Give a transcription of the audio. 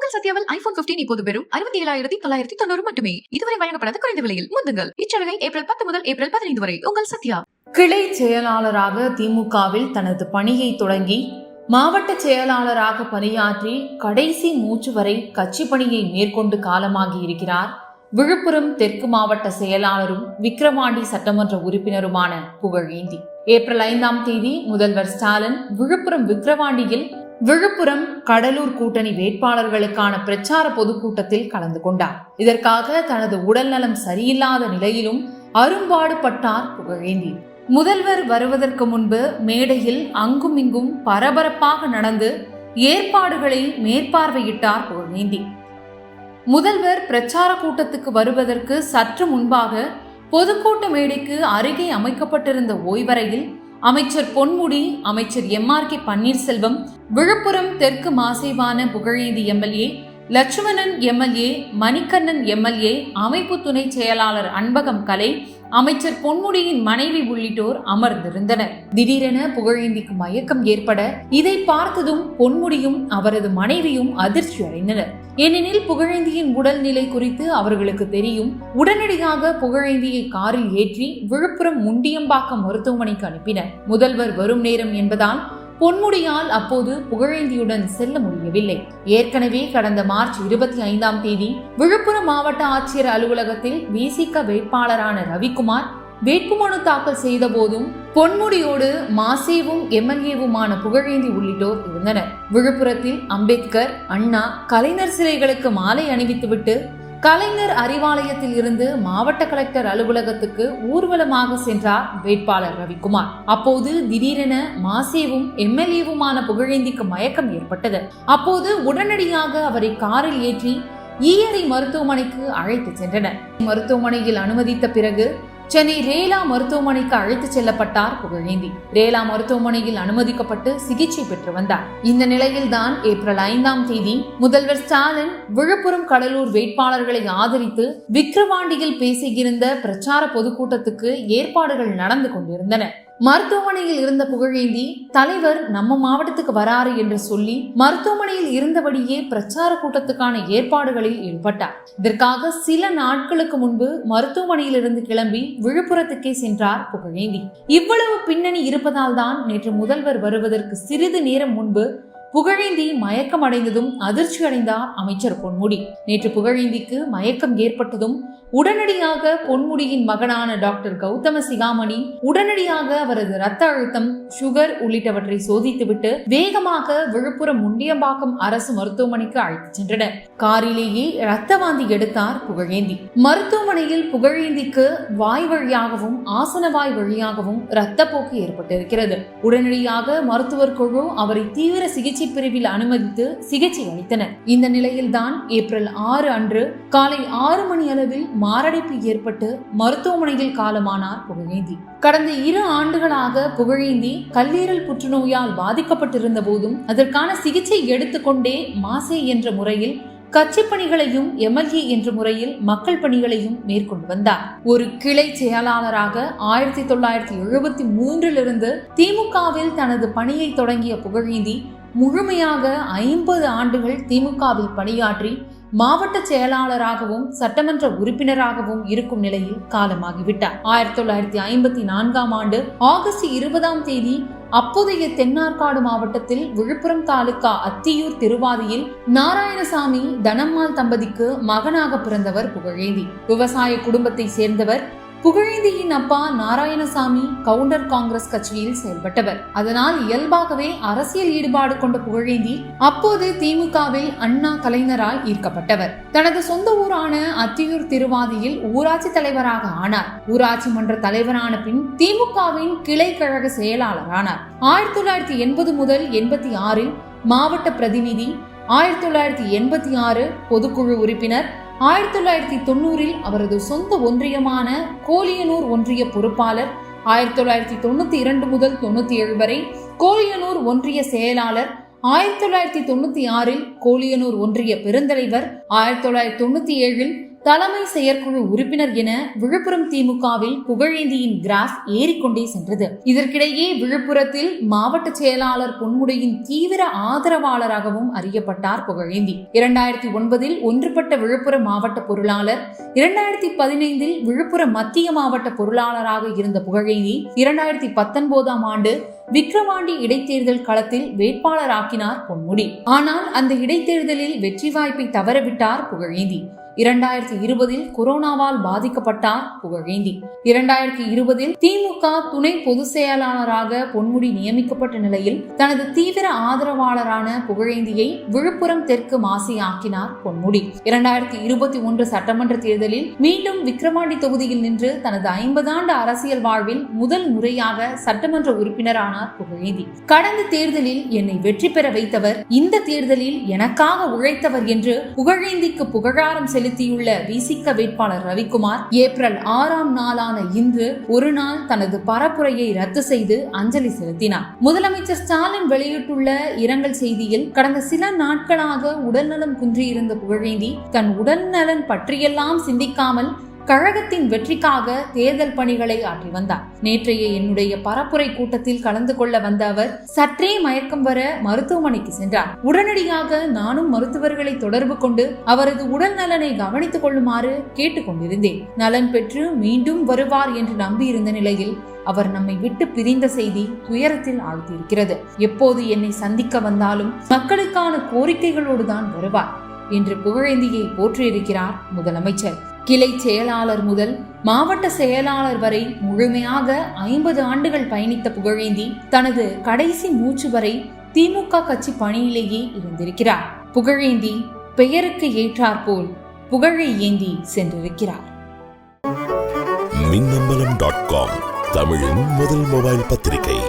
உங்கள் சத்யாவில் iPhone 15 இப்போது வெறும் 67,990 மட்டுமே. இதுவரை வழங்கப்படாத குறைந்த விலையில் முந்துங்கள். இச்சலுகை ஏப்ரல் 10 முதல் ஏப்ரல் 15 வரை. உங்கள் சத்யா. கிளை செயலாளராக திமுகவில் தனது பணியை தொடங்கி மாவட்ட செயலாளராக பணியாற்றி கடைசி மூச்சு வரை கட்சி பணியை மேற்கொண்டு காலமாகி இருக்கிறார் விழுப்புரம் தெற்கு மாவட்ட செயலாளரும் விக்கிரவாண்டி சட்டமன்ற உறுப்பினருமான புகழேந்தி. ஏப்ரல் 5ஆம் தேதி முதல்வர் ஸ்டாலின் விழுப்புரம் விக்கிரவாண்டியில் விழுப்புரம் கடலூர் கூட்டணி வேட்பாளர்களுக்கான பிரச்சார பொதுக்கூட்டத்தில் கலந்து கொண்டார். இதற்காக தனது உடல்நலம் சரியில்லாத நிலையிலும் அரும்பாடுபட்டார் புகழேந்தி. முதல்வர் வருவதற்கு முன்பு மேடையில் அங்கும் இங்கும் பரபரப்பாக நடந்து ஏற்பாடுகளை மேற்பார்வையிட்டார் புகழேந்தி. முதல்வர் பிரச்சார கூட்டத்துக்கு வருவதற்கு சற்று முன்பாக பொதுக்கூட்ட மேடைக்கு அருகே அமைக்கப்பட்டிருந்த ஓய்வறையில் அமைச்சர் பொன்முடி, அமைச்சர் MRK பன்னீர்செல்வம், விழுப்புரம் தெற்கு மாசேவான Pugazhendhi MLA, Lakshmanan MLA, Manikannan MLA, அமைப்பு துணை செயலாளர் அன்பகம் கலை, அமைச்சர் பொன்முடியின் மனைவி உள்ளிட்டோர் அமர்ந்திருந்தனர். திடீரென புகழேந்திக்கு மயக்கம் ஏற்பட இதை பார்த்ததும் பொன்முடியும் அவரது மனைவியும் அதிர்ச்சி அடைந்தனர். ஏனெனில் புகழேந்தியின் உடல்நிலை குறித்து அவர்களுக்கு தெரியும். உடனடியாக புகழேந்தியை காரில் ஏற்றி விழுப்புரம் முண்டியம்பாக்கம் மருத்துவமனைக்கு அனுப்பினர். முதல்வர் வரும் நேரம் என்பதால் பொன்முடியால் அப்போது புகழேந்தியுடன் செல்ல முடியவில்லை. ஏற்கனவே கடந்த மார்ச் 25ஆம் தேதி விழுப்புரம் மாவட்ட ஆட்சியர் அலுவலகத்தில் VCK வேட்பாளரான ரவிக்குமார் வேட்புமனு தாக்கல் செய்த போதும் பொன்முடியோடு மாசேவும் MLAவுமான புகழேந்தி உள்ளிட்டோர் இருந்தனர். விழுப்புரத்தில் அம்பேத்கர், அண்ணா, கலைஞர் சிலைகளுக்கு மாலை அணிவித்துவிட்டு கலைஞர் அறிவாலயத்தில் இருந்து மாவட்ட கலெக்டர் அலுவலகத்துக்கு ஊர்வலமாக சென்றார் வேட்பாளர் ரவிக்குமார். அப்போது திடீரென மாசேவும் MLAவுமான புகழேந்திக்கு மயக்கம் ஏற்பட்டது. அப்போது உடனடியாக அவரை காரில் ஏற்றி ஈயரை மருத்துவமனைக்கு அழைத்து சென்றனர். மருத்துவமனையில் அனுமதித்த பிறகு சென்னை ரேலா மருத்துவமனைக்கு அழைத்து செல்லப்பட்டார் புகழேந்தி. ரேலா மருத்துவமனையில் அனுமதிக்கப்பட்டு சிகிச்சை பெற்று வந்தார். இந்த நிலையில்தான் ஏப்ரல் 5ஆம் தேதி முதல்வர் ஸ்டாலின் விழுப்புரம் கடலூர் வேட்பாளர்களை ஆதரித்து விக்கிரவாண்டியில் பேசியிருந்த பிரச்சார பொதுக்கூட்டத்துக்கு ஏற்பாடுகள் நடந்து கொண்டிருந்தன. மருத்துவமனையில் இருந்த புகழேந்தி தலைவர் நம்ம மாவட்டத்துக்கு வராரு என்று சொல்லி மருத்துவமனையில் இருந்தபடியே பிரச்சார கூட்டத்துக்கான ஏற்பாடுகளில் ஈடுபட்டார். இதற்காக சில நாட்களுக்கு முன்பு மருத்துவமனையில் இருந்து கிளம்பி விழுப்புரத்துக்கே சென்றார் புகழேந்தி. இவ்வளவு பின்னணி இருப்பதால் தான் நேற்று முதல்வர் வருவதற்கு சிறிது நேரம் முன்பு புகழேந்தி மயக்கம் அடைந்ததும் அதிர்ச்சி அடைந்தார் அமைச்சர் பொன்முடி. நேற்று புகழேந்திக்கு மயக்கம் ஏற்பட்டதும் உடனடியாக பொன்முடியின் மகனான டாக்டர் கௌதம சிகாமணி உடனடியாக அவரது இரத்த அழுத்தம், சுகர் உள்ளிட்டவற்றை சோதித்துவிட்டு வேகமாக விழுப்புரம் முண்டியம்பாக்கம் அரசு மருத்துவமனைக்கு அழைத்து சென்றனர். காரிலேயே இரத்த வாந்தி எடுத்தார் புகழேந்தி. மருத்துவமனையில் புகழேந்திக்கு வாய் வழியாகவும் ஆசனவாய் வழியாகவும் இரத்தப்போக்கு ஏற்பட்டிருக்கிறது. உடனடியாக மருத்துவர் குழு அவரை தீவிர சிகிச்சை பிரிவில் அனுமதித்து சிகிச்சை அளித்தனர். இந்த நிலையில்தான் ஏப்ரல் 6 அன்று காலை 6 மணி அளவில் மாரடைப்பு ஏற்பட்டு மருத்துவமனையில் காலமானார் புகழேந்தி. கடந்த 2 ஆண்டுகளாக புகழேந்தி கல்லீரல் புற்றுநோயால் பாதிக்கப்பட்டிருந்த போதும் அதற்கான சிகிச்சை எடுத்துக்கொண்டே மாசே என்ற முறையில் கட்சி பணிகளையும் MLA என்ற முறையில் மக்கள் பணிகளையும் மேற்கொண்டு வந்தார். ஒரு கிளை செயலாளராக 1973 திமுகவில் தனது பணியை தொடங்கிய புகழேந்தி முழுமையாக 50 ஆண்டுகள் திமுகவில் பணியாற்றி மாவட்ட செயலாளராகவும் சட்டமன்ற உறுப்பினராகவும் இருக்கும் நிலையில் காலமாகிவிட்டார். 1954ஆம் ஆண்டு ஆகஸ்ட் 20ஆம் தேதி அப்போதைய தென்னார்காடு மாவட்டத்தில் விழுப்புரம் தாலுகா அத்தியூர் திருவாதியில் நாராயணசாமி தனம்மாள் தம்பதிக்கு மகனாக பிறந்தவர் புகழேந்தி. விவசாய குடும்பத்தை சேர்ந்தவர். புகழேந்தியின் அப்பா நாராயணசாமி கவுண்டர் காங்கிரஸ் கட்சியில் செயல்பட்டவர். அதனால் இயல்பாகவே அரசியல் ஈடுபாடு கொண்ட புகழேந்தி அப்போது திமுகவில் அண்ணா கலைஞரால் ஈர்க்கப்பட்டவர். தனது சொந்த ஊரான அத்தியூர் திருவாதியில் ஊராட்சி தலைவராக ஆனார். ஊராட்சி மன்ற தலைவரான பின் திமுகவின் கிளை கழக செயலாளரானார். 1980 முதல் 86 மாவட்ட பிரதிநிதி, 1986 பொதுக்குழு உறுப்பினர், 1990 அவரது சொந்த ஒன்றியமான கோலியனூர் ஒன்றிய பொறுப்பாளர், 1992 முதல் 97 வரை கோலியனூர் ஒன்றிய செயலாளர், 1996 கோலியனூர் ஒன்றிய பெருந்தலைவர், 1997 தலைமை செயற்குழு உறுப்பினர் என விழுப்புரம் திமுகவில் புகழேந்தியின் கிராஃப் ஏறிக்கொண்டே சென்றது. இதற்கிடையே விழுப்புரத்தில் மாவட்ட செயலாளர் பொன்முடியின் தீவிர ஆதரவாளராகவும் அறியப்பட்டார் புகழேந்தி. 2009 ஒன்றுபட்ட விழுப்புரம் மாவட்ட பொருளாளர், 2015 விழுப்புரம் மத்திய மாவட்ட பொருளாளராக இருந்த புகழேந்தி 2019 ஆண்டு விக்கிரவாண்டி இடைத்தேர்தல் களத்தில் வேட்பாளராக்கினார் பொன்முடி. ஆனால் அந்த இடைத்தேர்தலில் வெற்றி வாய்ப்பை தவறவிட்டார் புகழேந்தி. 2020 கொரோனாவால் பாதிக்கப்பட்டார் புகழேந்தி. 2020 திமுக துணை பொதுச் செயலாளராக பொன்முடி நியமிக்கப்பட்ட நிலையில் தனது தீவிர ஆதரவாளரான புகழேந்தியை விழுப்புரம் தெற்கு மாசி ஆக்கினார் பொன்முடி. 2021 சட்டமன்ற தேர்தலில் மீண்டும் விக்கிரவாண்டி தொகுதியில் நின்று தனது 50 ஆண்டு அரசியல் வாழ்வில் முதல் முறையாக சட்டமன்ற உறுப்பினரானார் புகழேந்தி. கடந்த தேர்தலில் என்னை வெற்றி பெற வைத்தவர், இந்த தேர்தலில் எனக்காக உழைத்தவர் என்று புகழேந்திக்கு புகழாரம் செலுத்தியுள்ள விசிக வேட்பாளர் ரவிக்குமார் ஏப்ரல் 6ஆம் நாளான இன்று ஒரு நாள் தனது பரப்புரையை ரத்து செய்து அஞ்சலி செலுத்தினார். முதலமைச்சர் ஸ்டாலின் வெளியிட்டுள்ள இரங்கல் செய்தியில், கடந்த சில நாட்களாக உடல்நலம் குன்றியிருந்த புகழேந்தி தன் உடல்நலன் பற்றியெல்லாம் சிந்திக்காமல் கழகத்தின் வெற்றிக்காக தேர்தல் பணிகளை ஆற்றி வந்தார். நேற்றைய என்னுடைய பரப்புரை கூட்டத்தில் கலந்து கொள்ள வந்த அவர் சற்றே மயக்கம் வர மருத்துவமனைக்கு சென்றார். உடனடியாக நானும் மருத்துவர்களை தொடர்பு கொண்டு அவரது உடல் நலனை கவனித்துக் கொள்ளுமாறு கேட்டுக்கொண்டிருந்தேன். நலன் பெற்று மீண்டும் வருவார் என்று நம்பியிருந்த நிலையில் அவர் நம்மை விட்டு பிரிந்த செய்தி துயரத்தில் ஆழ்த்தியிருக்கிறது. எப்போது என்னை சந்திக்க வந்தாலும் மக்களுக்கான கோரிக்கைகளோடு தான் வருவார் என்று புகழேந்தியை போற்றியிருக்கிறார் முதலமைச்சர். கிளை செயலாளர் முதல் மாவட்ட செயலாளர் வரை முழுமையாக 50 ஆண்டுகள் பயணித்த புகழேந்தி தனது கடைசி மூச்சு வரை திமுக கட்சி பணியிலேயே இருந்திருக்கிறார். புகழேந்தி பெயருக்கு ஏற்றாற்போல் புகழை ஏந்தி சென்றிருக்கிறார். மின்னம்பலம்.com தமிழின் முதல் மொபைல் பத்திரிகை.